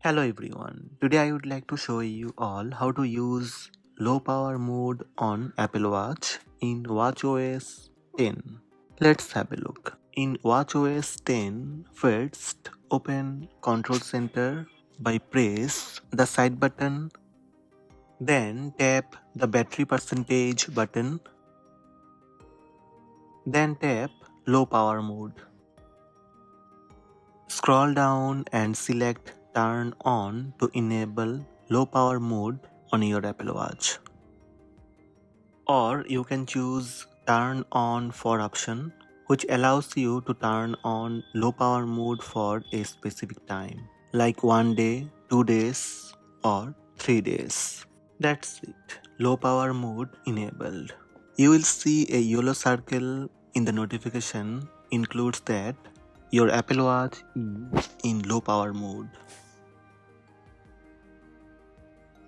Hello everyone, today I would like to show you all how to use low power mode on Apple Watch in watchOS 10. Let's have a look. In watchOS 10, first open Control Center by press the side button, then tap the battery percentage button, then tap low power mode. Scroll down and select Turn on to enable low power mode on your Apple Watch. Or you can choose Turn on for option, which allows you to turn on low power mode for a specific time, like 1 day, 2 days, or 3 days. That's it. Low power mode enabled. You will see a yellow circle in the notification includes that your Apple Watch is in low power mode.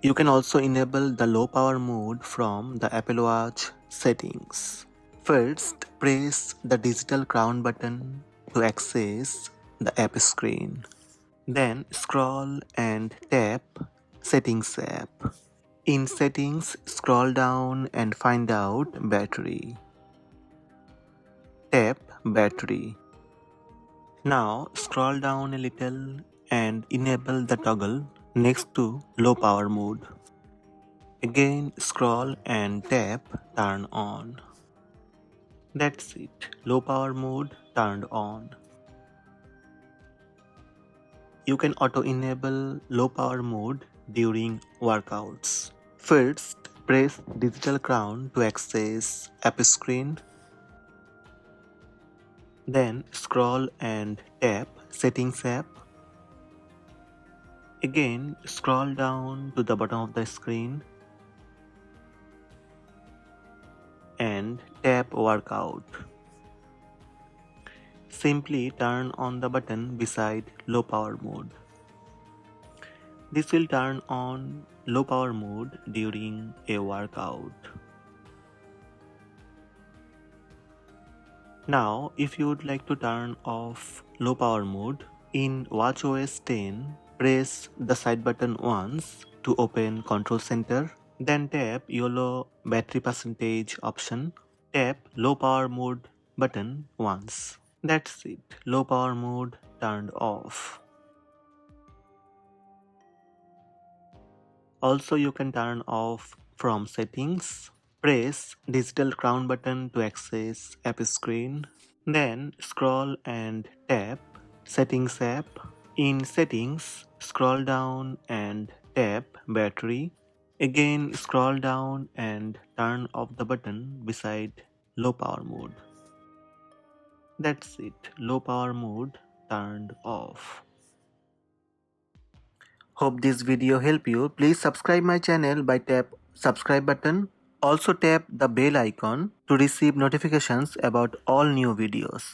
You can also enable the low power mode from the Apple Watch settings. First, press the digital crown button to access the app screen. Then scroll and tap Settings app. In Settings, scroll down and find out Battery. Tap Battery. Now scroll down a little and enable the toggle next to low power mode. Again scroll and tap Turn on. That's it. Low power mode turned on. You can auto enable low power mode during workouts. First, press digital crown to access app screen. Then scroll and tap Settings app. Again, scroll down to the bottom of the screen and tap Workout. Simply turn on the button beside low power mode. This will turn on low power mode during a workout. Now, if you would like to turn off low power mode, in watchOS 10, press the side button once to open Control Center, then tap yellow battery percentage option, tap low power mode button once. That's it, low power mode turned off. Also, you can turn off from settings. Press digital crown button to access app screen. Then scroll and tap Settings app. In Settings, scroll down and tap Battery. Again scroll down and turn off the button beside low power mode. That's it, low power mode turned off. Hope this video helped you. Please subscribe my channel by tap subscribe button. Also tap the bell icon to receive notifications about all new videos.